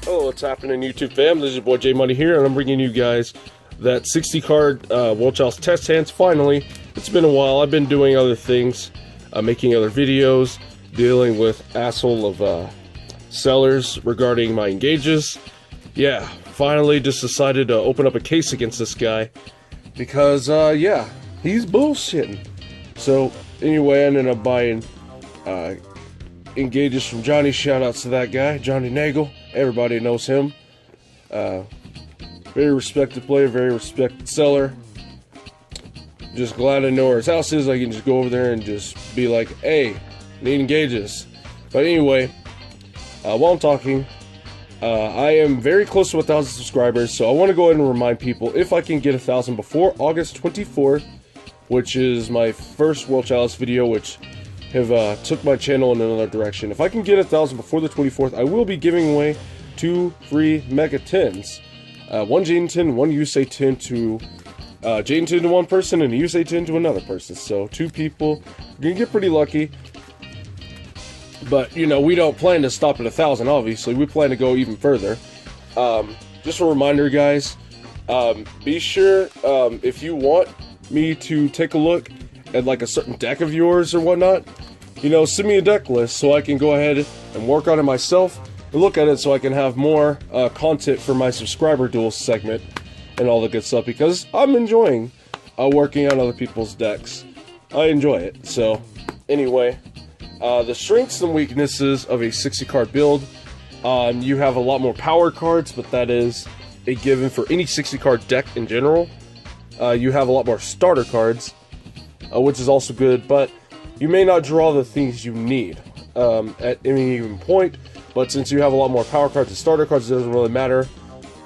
Oh, what's happening, YouTube fam? This is your boy J Money here, and I'm bringing you guys that 60 card World Chalice test hands. Finally, it's been a while. I've been doing other things, making other videos, dealing with asshole of sellers regarding my engages. Yeah, finally just decided to open up a case against this guy because, yeah, he's bullshitting. So anyway, I ended up buying engages from Johnny. Shoutouts to that guy, Johnny Nagel. Everybody knows him. Very respected player, very respected seller. Just glad I know where his house is. I can just go over there and just be like, hey, need engages. But anyway, while I'm talking, I am very close to 1,000 subscribers, so I want to go ahead and remind people, if I can get 1,000 before August 24th, which is my first World Chalice video, which have took my channel in another direction. If I can get 1,000 before the 24th, I will be giving away 2 free Mega 10s. One Jaden 10, one USA 10 to Jaden 10 to one person, and a USA 10 to another person. So 2 people. You're gonna get pretty lucky. But, you know, we don't plan to stop at 1,000, obviously. We plan to go even further. Just a reminder, guys. Be sure, if you want me to take a look at, like, a certain deck of yours or whatnot, you know, send me a deck list so I can go ahead and work on it myself and look at it so I can have more content for my subscriber duel segment and all the good stuff, because I'm enjoying working on other people's decks. I enjoy it. So, anyway, the strengths and weaknesses of a 60 card build. You have a lot more power cards, but that is a given for any 60 card deck in general. You have a lot more starter cards, which is also good, but you may not draw the things you need at any given point. But since you have a lot more power cards and starter cards, it doesn't really matter,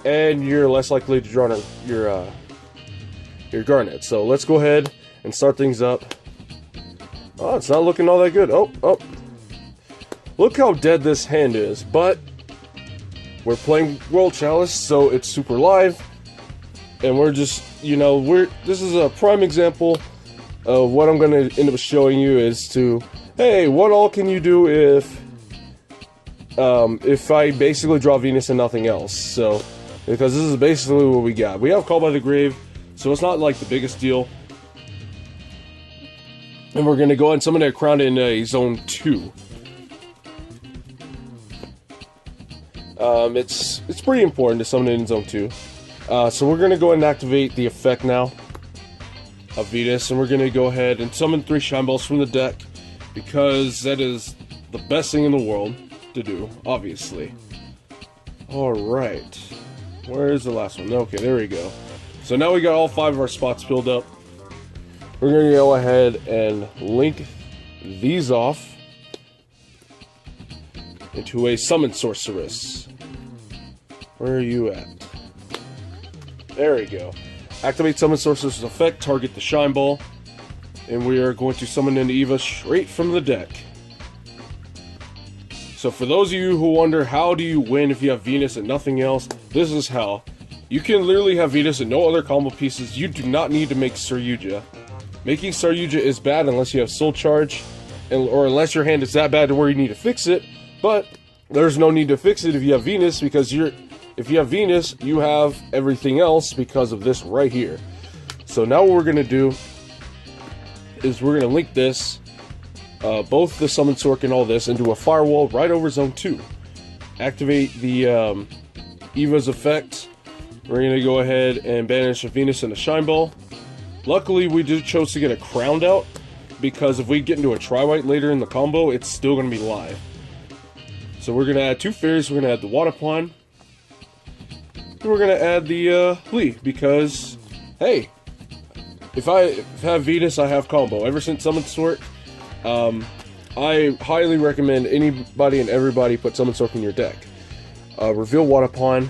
and you're less likely to draw your Garnet. So let's go ahead and start things up. Oh, it's not looking all that good. Oh. Look how dead this hand is, but we're playing World Chalice, so it's super live, and we're just, you know, this is a prime example of what I'm going to end up showing you is to, hey, what all can you do if I basically draw Venus and nothing else? So, because this is basically what we got. We have Call by the Grave, so it's not like the biggest deal. And we're going to go ahead and summon a Crown in Zone 2. It's pretty important to summon it in Zone 2. So we're going to go ahead and activate the effect now of Venus, and we're going to go ahead and summon 3 Shine Balls from the deck, because that is the best thing in the world to do, obviously. Alright. Where is the last one? Okay, there we go. So now we got all 5 of our spots filled up. We're going to go ahead and link these off into a Summon Sorceress. Where are you at? There we go. Activate Summon Sorceress effect, target the Shine Ball, and we are going to summon in Eva straight from the deck. So for those of you who wonder, how do you win if you have Venus and nothing else, this is how. You can literally have Venus and no other combo pieces. You do not need to make Saryuja. Making Saryuja is bad unless you have Soul Charge, or unless your hand is that bad to where you need to fix it, but there's no need to fix it if you have Venus, because if you have Venus, you have everything else because of this right here. So now what we're going to do is we're going to link this, both the Summon Sork and all this, into a firewall right over Zone 2. Activate the Eva's effect. We're going to go ahead and banish a Venus and a Shine Ball. Luckily, we did chose to get a Crowned out, because if we get into a Tri-White later in the combo, it's still going to be live. So we're going to add 2 fairies, we're going to add the Watapon, and we're going to add the Lee, because, hey, if I have Venus, I have combo. Ever since Summon Sork, I highly recommend anybody and everybody put Summon Sork in your deck. Reveal Watapon,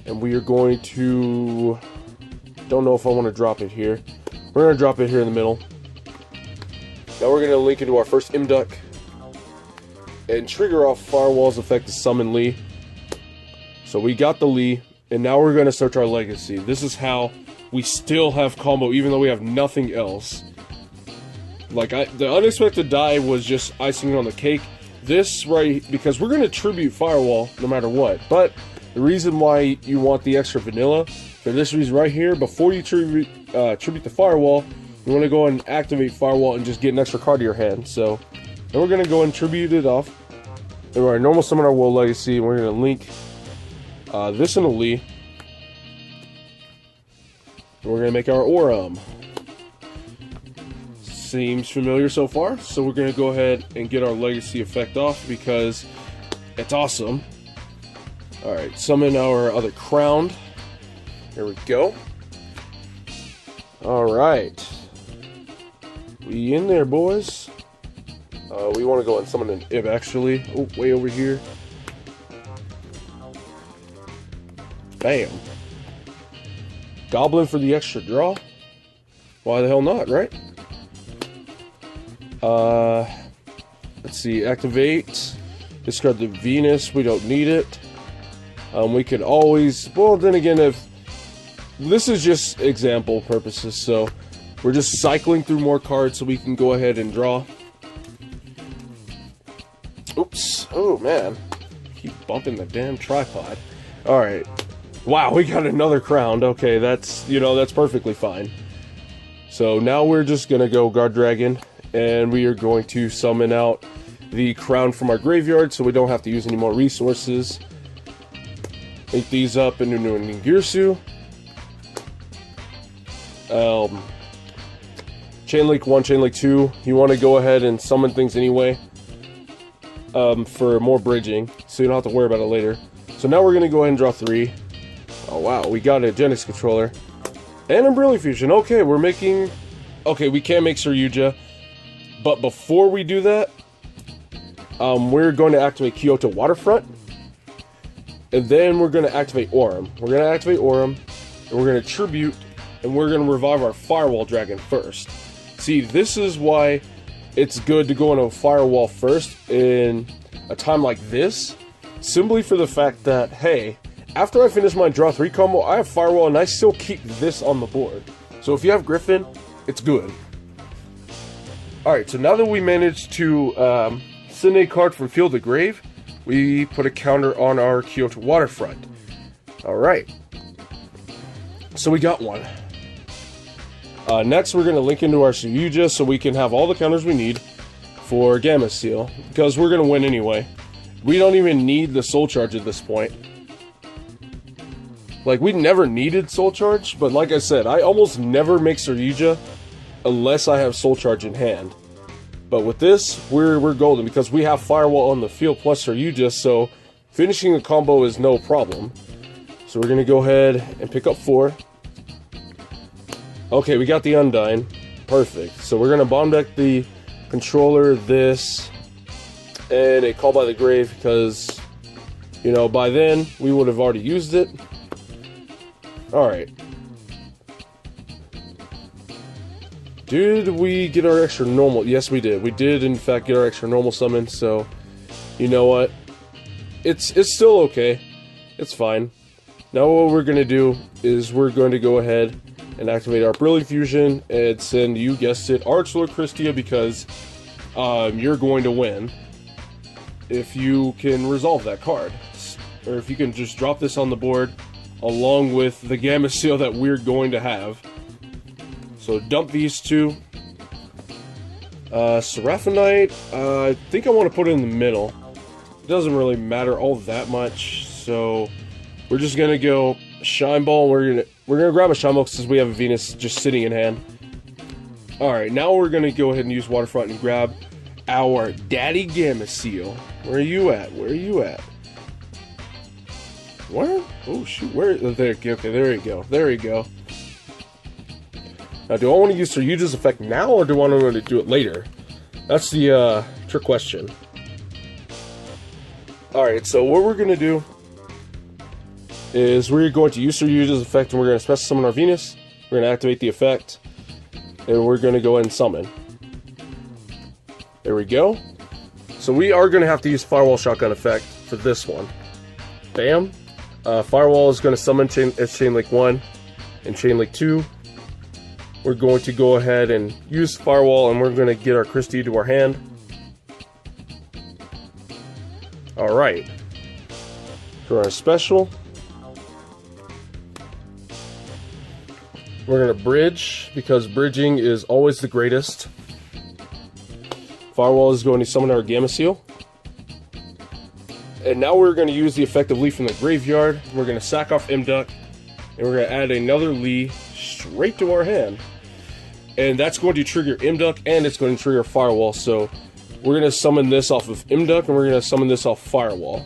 and we are going to, don't know if I want to drop it here. We're going to drop it here in the middle. Now we're going to link into our first Imduck and trigger off Firewall's effect to summon Lee. So we got the Lee, and now we're going to search our legacy. This is how we still have combo, even though we have nothing else. Like, the unexpected die was just icing on the cake. this right, because we're going to tribute Firewall no matter what. But the reason why you want the extra vanilla, for this reason right here, before you tribute the Firewall, you want to go and activate Firewall and just get an extra card to your hand. So then we're going to go and tribute it off. And we're going to normal summon our World Legacy, and we're going to link this in a Lee. And we're going to make our Aurum. Seems familiar so far, so we're going to go ahead and get our Legacy effect off because it's awesome. Alright, summon our other Crowned. There we go. Alright. We in there, boys. We want to go and summon an Ib, actually. Oh, way over here. Bam. Goblin for the extra draw? Why the hell not, right? Let's see, activate, discard the Venus, we don't need it. We could always, well then again, if, this is just example purposes, so we're just cycling through more cards so we can go ahead and draw. Oops, oh man, keep bumping the damn tripod. Alright, wow, we got another Crowned, okay, that's, you know, that's perfectly fine. So now we're just gonna go Guard Dragon, and we are going to summon out the Crown from our graveyard so we don't have to use any more resources. Make these up into a Ningirsu. Chain Link 1, Chain Link 2. You want to go ahead and summon things anyway for more bridging, so you don't have to worry about it later. So now we're going to go ahead and draw 3. Oh wow, we got a Genesis Controller. And a Brilliant Fusion. Okay, we're making... Okay, we can make Saryuja. But before we do that, we're going to activate Kyoto Waterfront. And then we're going to activate Aurum. We're going to activate Aurum, and we're going to tribute, and we're going to revive our Firewall Dragon first. See, this is why it's good to go into a Firewall first in a time like this. Simply for the fact that, hey, after I finish my draw 3 combo, I have Firewall, and I still keep this on the board. So if you have Griffin, it's good. Alright, so now that we managed to send a card from Field to Grave, we put a counter on our Kyoto Waterfront. Alright. So we got one. Next, we're going to link into our Saryuja so we can have all the counters we need for Gamma Seal, because we're going to win anyway. We don't even need the Soul Charge at this point. Like, we never needed Soul Charge, but like I said, I almost never make Saryuja unless I have Soul Charge in hand. But with this, we're golden because we have Firewall on the field plus Saryuja, so finishing a combo is no problem. So we're going to go ahead and pick up 4. Okay, we got the Undyne. Perfect. So we're going to bomb deck the controller, this, and a Call by the Grave because, you know, by then we would have already used it. Alright. Did we get our extra normal? Yes, we did. We did, in fact, get our extra normal summon, so you know what? It's still okay. It's fine. Now what we're going to do is we're going to go ahead and activate our Brilliant Fusion and send, you guessed it, Archlord Christia, because you're going to win if you can resolve that card. Or if you can just drop this on the board along with the Gamma Seal that we're going to have. So dump these two. Seraphonite, I think I want to put it in the middle. It doesn't really matter all that much, so we're just gonna go Shine Ball. We're gonna grab a Shine Ball since we have a Venus just sitting in hand. All right, now we're gonna go ahead and use Waterfront and grab our Daddy Gamma Seal. Where are you at? Where are you at? Where? Oh shoot! Where? Oh, there. Okay, there you go. There you go. Now, do I want to use Saryuja's effect now, or do I want to do it later? That's the trick question. Alright, so what we're going to do is we're going to use Saryuja's effect, and we're going to special summon our Venus. We're going to activate the effect, and we're going to go ahead and summon. There we go. So we are going to have to use Firewall Shotgun effect for this one. Bam. Firewall is going to summon Chain Link 1 and Chain Link 2. We're going to go ahead and use Firewall, and we're going to get our Christie to our hand. Alright. For our special, we're going to bridge, because bridging is always the greatest. Firewall is going to summon our Gamma Seal. And now we're going to use the effective Lee from the graveyard. We're going to sack off Imduck, and we're going to add another Lee straight to our hand. And that's going to trigger Imduck, and it's going to trigger Firewall. So we're going to summon this off of Imduck, and we're going to summon this off Firewall.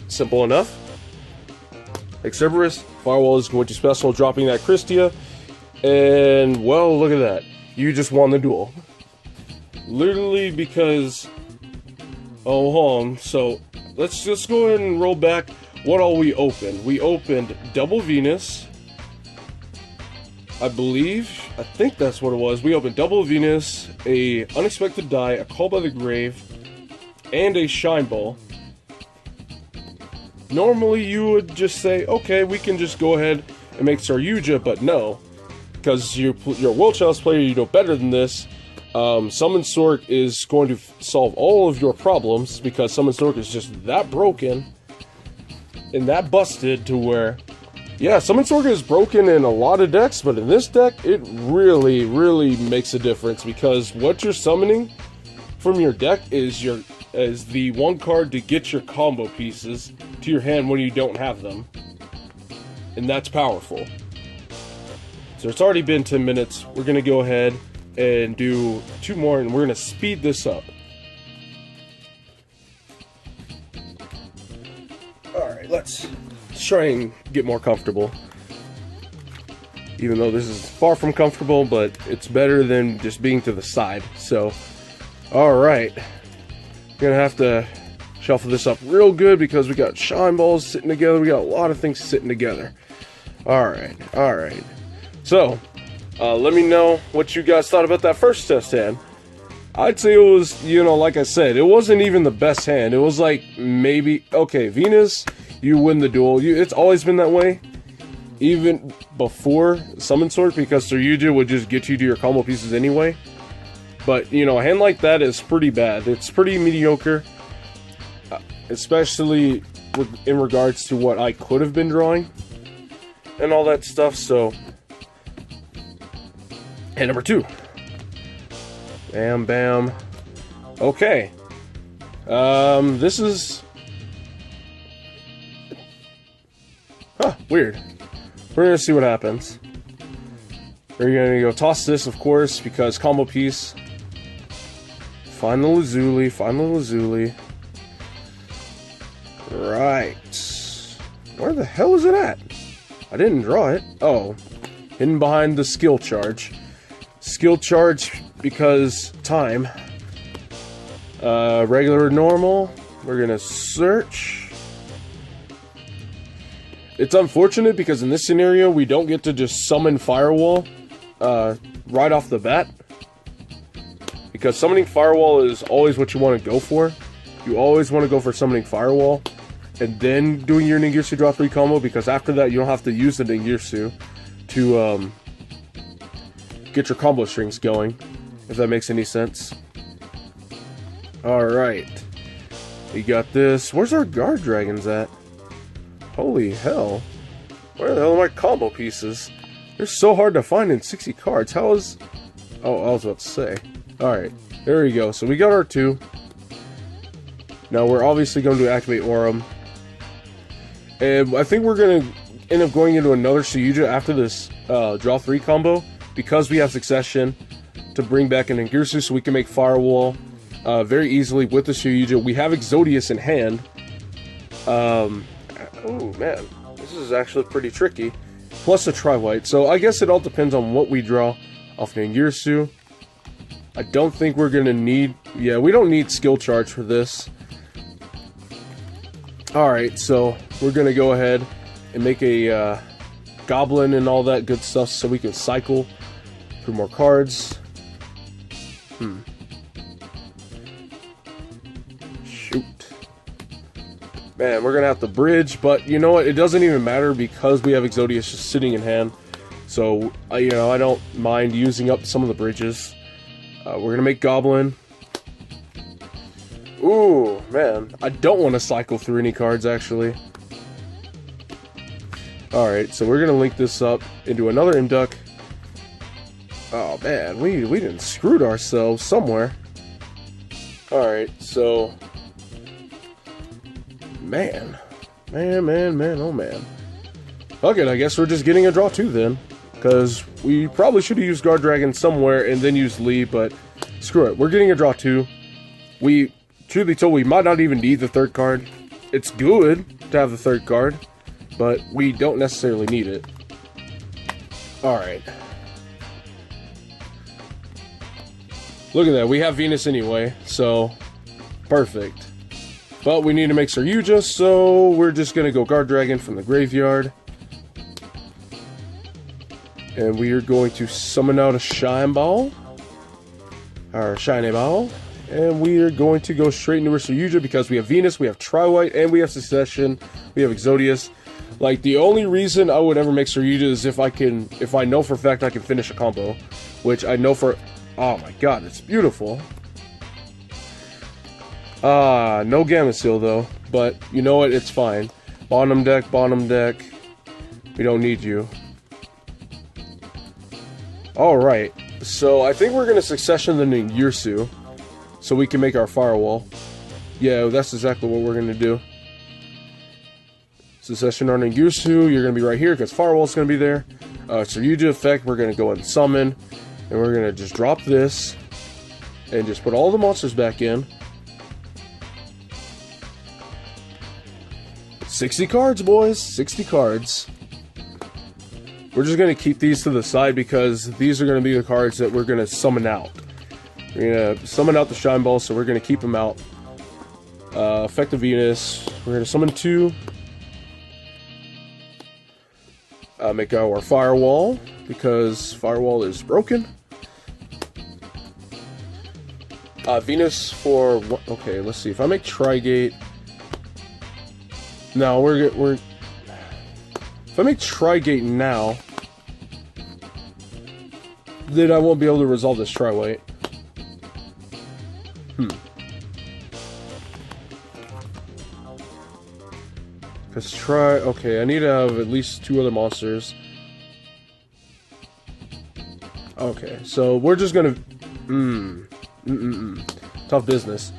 Simple enough. Cerberus, Firewall is going to special, dropping that Christia. And, well, look at that. You just won the duel. Literally because... Oh, hold on. So, let's just go ahead and roll back what all we opened. We opened Double Venus. I think that's what it was. We opened Double Venus, a Unexpected Die, a Call by the Grave, and a Shine Ball. Normally, you would just say, okay, we can just go ahead and make Saryuja, but no. Because you're a World Chalice player, you know better than this. Summon Sork is going to solve all of your problems, because Summon Sork is just that broken and that busted to where, yeah, Summon Sork is broken in a lot of decks, but in this deck, it really, really makes a difference, because what you're summoning from your deck is the one card to get your combo pieces to your hand when you don't have them. And that's powerful. So it's already been 10 minutes. We're going to go ahead and do 2 more, and we're going to speed this up. Alright, let's try and get more comfortable. Even though this is far from comfortable, but it's better than just being to the side. So, alright. We're going to have to shuffle this up real good, because we got Shine Balls sitting together. We got a lot of things sitting together. Alright, alright. So, let me know what you guys thought about that first test hand. I'd say it was, you know, like I said, it wasn't even the best hand. It was like, maybe, okay, Venus, you win the duel. It's always been that way. Even before Summon Sword, because Saryuja would just get you to your combo pieces anyway. But, you know, a hand like that is pretty bad. It's pretty mediocre. Especially in regards to what I could have been drawing. And all that stuff, so... And number 2. Bam, bam. Okay. This is... Huh, weird. We're gonna see what happens. We're gonna go toss this, of course, because combo piece. Find the Lazuli, find the Lazuli. Right. Where the hell is it at? I didn't draw it. Oh. Hidden behind the skill charge. Skill charge because time. Regular or normal. We're gonna search. It's unfortunate because in this scenario we don't get to just summon Firewall right off the bat. Because summoning Firewall is always what you want to go for. You always want to go for summoning Firewall and then doing your Ningirsu draw 3 combo, because after that you don't have to use the Ningirsu to get your combo strings going, if that makes any sense. Alright. We got this. Where's our guard dragons at? Holy hell. Where the hell are my combo pieces? They're so hard to find in 60 cards. How is... Oh, I was about to say. Alright. There we go. So we got our 2. Now we're obviously going to activate Aurum. And I think we're going to end up going into another Saryuja after this draw 3 combo, because we have Succession to bring back an Ningirsu, so we can make Firewall very easily with the Saryuja. We have Exodius in hand. Oh man, this is actually pretty tricky. Plus a Tri-White, so I guess it all depends on what we draw off Ningirsu. I don't think we're gonna need... Yeah, we don't need skill charge for this. Alright, so we're gonna go ahead and make a Goblin and all that good stuff so we can cycle through more cards. Shoot. Man, we're gonna have to bridge, but you know what? It doesn't even matter because we have Exodius just sitting in hand. So, you know, I don't mind using up some of the bridges. We're gonna make Goblin. Ooh, man. I don't want to cycle through any cards, actually. Alright, so we're going to link this up into another Imduck. Oh, man. We done screwed ourselves somewhere. Alright, so... Man. Man, oh man. Okay, I guess we're just getting a draw 2 then. Because we probably should have used Guard Dragon somewhere and then used Lee, but screw it. We're getting a draw 2. We, truth be told, we might not even need the 3rd card. It's good to have the 3rd card, but we don't necessarily need it. Alright. Look at that. We have Venus anyway, so perfect. But we need to make Saryuja, so we're just going to go Guard Dragon from the graveyard. And we are going to summon out a Shine Ball. Or Shiny Ball. And we are going to go straight into our Saryuja because we have Venus, we have Tri-White, and we have Succession. We have Exodius. Like, the only reason I would ever make Saryuja is if I know for a fact I can finish a combo. Which I know for... Oh my god, it's beautiful. No Gamma Seal though, but you know what, it's fine. Bottom deck, we don't need you. Alright, so I think we're gonna Succession the Ningirsu, so we can make our Firewall. Yeah, that's exactly what we're gonna do. Succession our Ningirsu, you're gonna be right here, because Firewall's gonna be there. Saryuja effect, we're gonna go and summon, and we're gonna just drop this, and just put all the monsters back in. 60 cards, boys. 60 cards. We're just going to keep these to the side because these are going to be the cards that we're going to summon out. We're going to summon out the Shine Ball, so we're going to keep them out. Effective Venus. We're going to summon 2. Make our Firewall because Firewall is broken. Venus for... Okay, let's see. If I make Trigate... No, we're... If I make Trigate now, then I won't be able to resolve this Tri-White. Because okay, I need to have at least 2 other monsters. Okay, so we're just gonna... Tough business.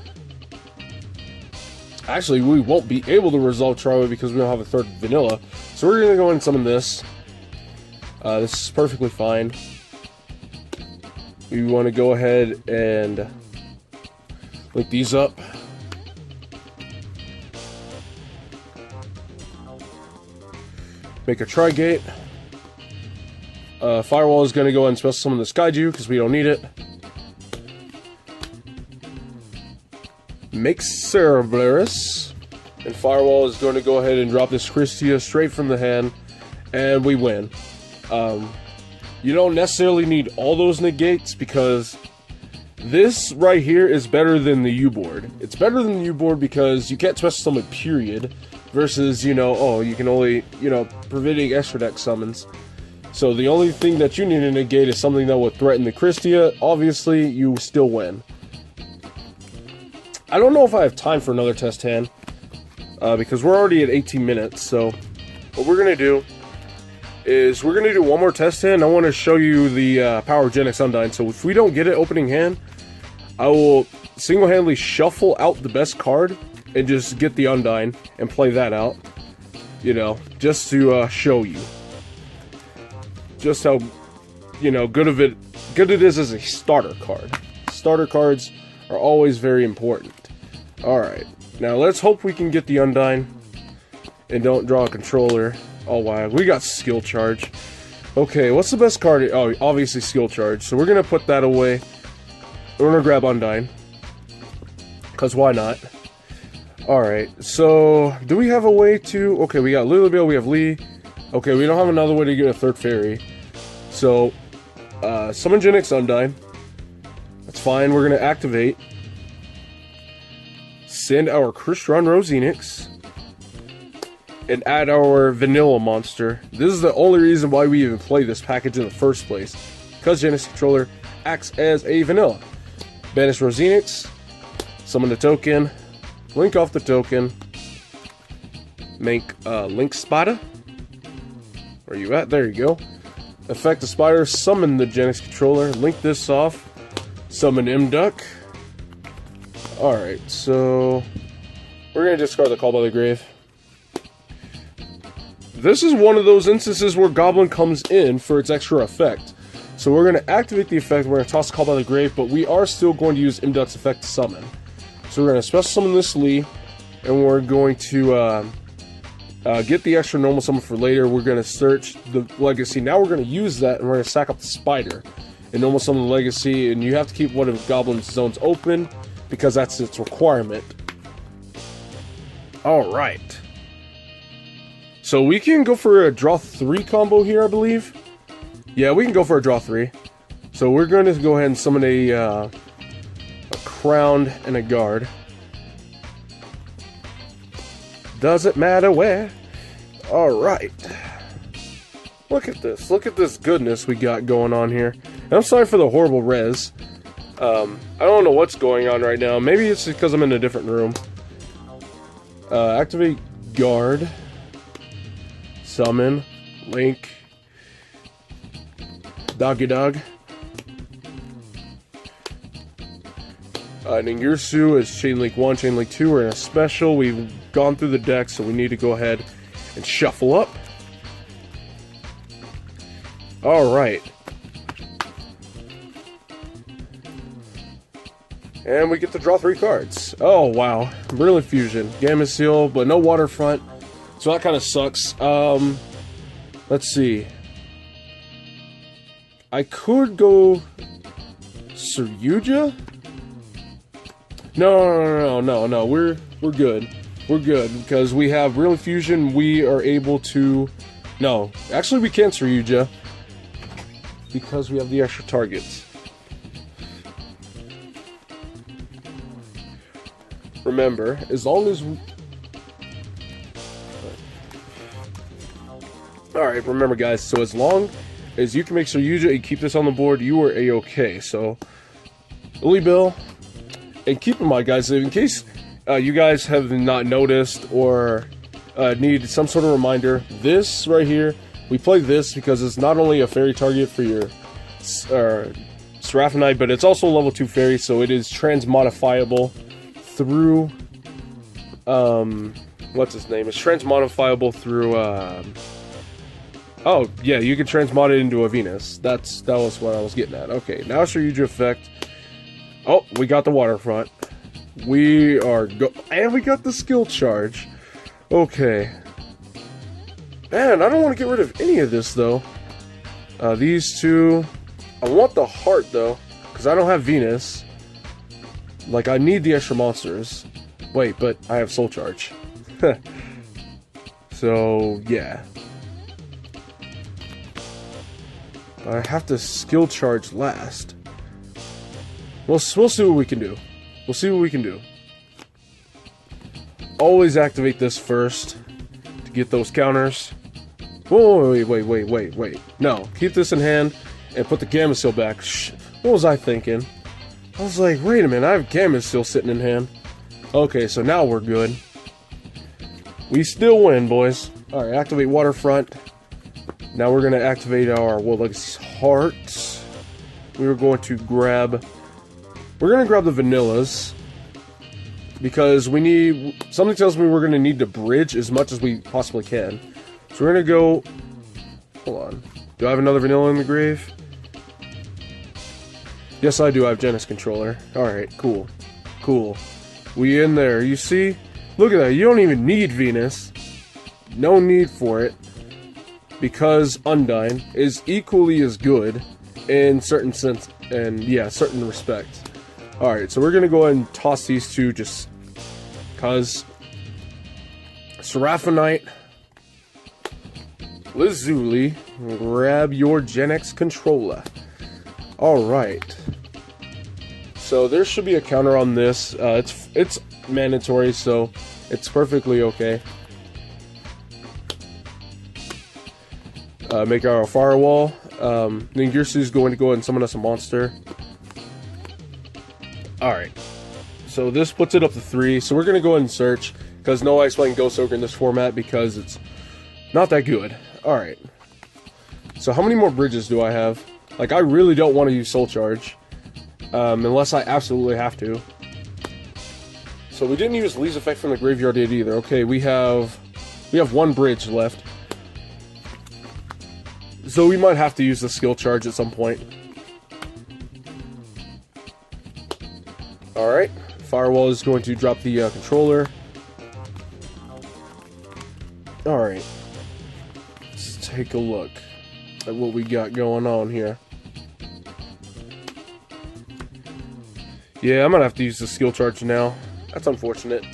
Actually, we won't be able to resolve Tri-White because we don't have a 3rd vanilla. So we're going to go and summon this. This is perfectly fine. We want to go ahead and link these up. Make a Trigate. Firewall is going to go ahead and special summon this Kaiju because we don't need it. Make Cerberus, and Firewall is going to go ahead and drop this Christia straight from the hand, and we win. You don't necessarily need all those negates because this right here is better than the U-board. It's better than the U-board because you can't special summon period, versus, you know, oh, you can only, you know, preventing extra deck summons. So the only thing that you need to negate is something that would threaten the Christia. Obviously, you still win. I don't know if I have time for another test hand, because we're already at 18 minutes, so what we're going to do is we're going to do one more test hand. I want to show you the Power Genix Undyne, so if we don't get it opening hand, I will single-handedly shuffle out the best card and just get the Undyne and play that out, you know, just to show you just how, you know, good it is as a starter card. Starter cards are always very important. Alright, now let's hope we can get the Undyne and don't draw a controller. Oh wow, we got Skill Charge. Okay, what's the best card? Oh, obviously Skill Charge. So we're going to put that away. We're going to grab Undyne, because why not? Alright, so do we have a way to... Okay, we got Lilybell, we have Lee. Okay, we don't have another way to get a 3rd fairy. So, summon Genix Undyne. That's fine, we're going to activate. Send our Crystron Rosenix. And add our vanilla monster. This is the only reason why we even play this package in the first place. Because Genesis Controller acts as a vanilla. Banish Rosenix. Summon the token. Link off the token. Make Link Spada. Where you at? There you go. Affect the spider. Summon the Genix controller. Link this off. Summon Mduck. Alright, so we're going to discard the Call by the Grave. This is one of those instances where Goblin comes in for its extra effect. So we're going to activate the effect, we're going to toss Call by the Grave, but we are still going to use Mduck's effect to summon. So we're going to special summon this Lee, and we're going to get the extra normal summon for later. We're going to search the Legacy. Now we're going to use that, and we're going to sack up the Spider. And normal summon the Legacy, and you have to keep one of Goblin's zones open, because that's its requirement. Alright. So we can go for a draw 3 combo here, I believe. Yeah, we can go for a draw 3. So we're going to go ahead and summon a Crown and a Guard. Doesn't matter where. Alright. Look at this. Look at this goodness we got going on here. And I'm sorry for the horrible res. I don't know what's going on right now. Maybe it's because I'm in a different room. Activate Guard. Summon. Link. Doggy Dog. Ningirsu is Chain Link 1, Chain Link 2. We're in a special. We've gone through the deck, so we need to go ahead and shuffle up. Alright. And we get to draw 3 cards. Oh, wow. Brilliant Fusion. Gamma Seal, but no Waterfront. So that kind of sucks. Let's see. I could go Saryuja? No. We're good. We're good. Because we have Brilliant Fusion, we are able to... No. Actually, we can't Saryuja. Because we have the extra targets. Remember, as long as we... Alright, remember guys, so as long as you can make Saryuja and keep this on the board, you are A-okay. So, Lily Bill, and keep in mind guys, in case you guys have not noticed or need some sort of reminder, this right here, we play this because it's not only a fairy target for your Seraphinite, but it's also a level 2 fairy, so it is transmodifiable through, what's his name? It's transmodifiable through, oh, yeah, you can transmod it into a Venus. That was what I was getting at. Okay, now Saryuja effect. Oh, we got the Waterfront. We are and we got the skill charge. Okay. Man, I don't want to get rid of any of this, though. These two. I want the heart, though, because I don't have Venus. Like, I need the extra monsters. Wait, but I have Soul Charge. So, yeah. I have to skill charge last. We'll see what we can do. We'll see what we can do. Always activate this first to get those counters. Whoa, wait. No, keep this in hand and put the Gamma Seal back. Shh. What was I thinking? I was like, wait a minute, I have Gamma Seal sitting in hand. Okay, so now we're good. We still win, boys. Alright, activate Waterfront. Now we're going to activate our World Legacy's Hearts. We're going to grab the Vanillas. Because we need... Something tells me we're going to need to bridge as much as we possibly can. So we're going to go... Hold on. Do I have another Vanilla in the grave? Yes, I do. I have Genix Controller. Alright, cool. Cool. We in there. You see? Look at that. You don't even need Venus. No need for it. Because Undyne is equally as good in certain sense, and yeah, certain respects. Alright, so we're gonna go ahead and toss these two just cause Seraphinite, Lazuli, grab your Genix controller. Alright. So there should be a counter on this. It's mandatory, so it's perfectly okay. Make our firewall. Ningirsu is going to go ahead and summon us a monster. Alright. So this puts it up to 3. So we're going to go ahead and search, because no ice playing Ghost Ogre in this format because it's not that good. Alright. So how many more bridges do I have? Like, I really don't want to use Soul Charge. Unless I absolutely have to. So we didn't use Lee's Effect from the graveyard yet either. Okay, we have 1 bridge left. So we might have to use the skill charge at some point. Alright, Firewall is going to drop the controller. Alright, let's take a look at what we got going on here. Yeah, I'm gonna have to use the skill charge now. That's unfortunate.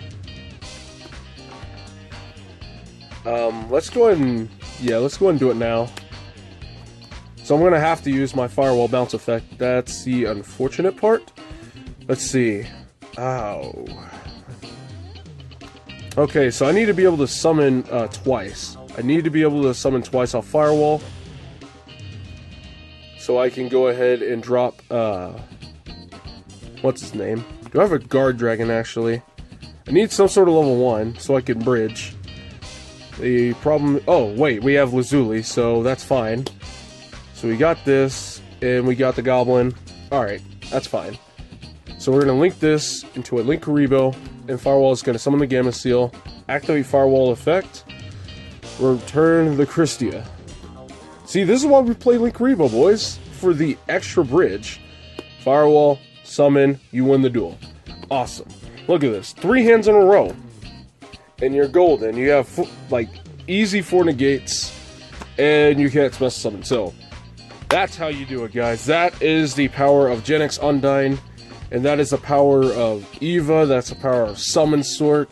Let's go ahead and do it now. So I'm gonna have to use my Firewall bounce effect. That's the unfortunate part. Let's see. Ow. Okay, so I need to be able to summon twice. I need to be able to summon twice off Firewall. So I can go ahead and drop, what's his name? Do I have a Guard Dragon, actually? I need some sort of level 1 so I can bridge. The problem... Oh, wait, we have Lazuli, so that's fine. So we got this, and we got the Goblin. Alright, that's fine. So we're going to link this into a Link Karibo, and Firewall is going to summon the Gamma Seal, activate Firewall effect, return the Christia. See, this is why we play Link Karibo, boys. For the extra bridge. Firewall, summon, you win the duel. Awesome. Look at this. 3 hands in a row. And you're golden. You have, like, easy 4 negates, and you can't special summon. So, that's how you do it, guys. That is the power of Gen X Undyne. And that is the power of Eva, that's the power of Summon Sork.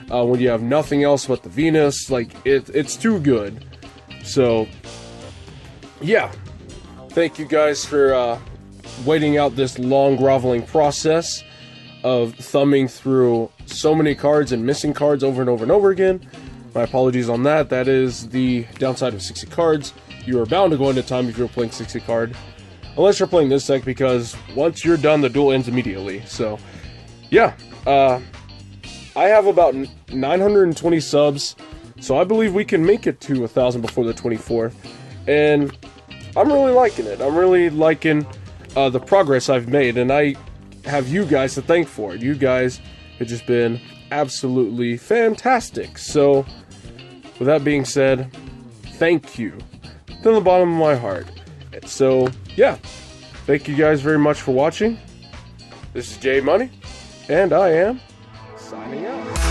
When you have nothing else but the Venus, like, it's too good. So, yeah. Thank you guys for waiting out this long, groveling process of thumbing through so many cards and missing cards over and over and over again. My apologies on that. That is the downside of 60 cards. You are bound to go into time if you're playing 60 card. Unless you're playing this deck, because once you're done, the duel ends immediately. So, yeah. I have about 920 subs, so I believe we can make it to 1,000 before the 24th. And I'm really liking it. I'm really liking the progress I've made, and I have you guys to thank for it. You guys have just been absolutely fantastic. So, with that being said, thank you from the bottom of my heart. So, yeah, thank you guys very much for watching. This is J Money, and I am signing out.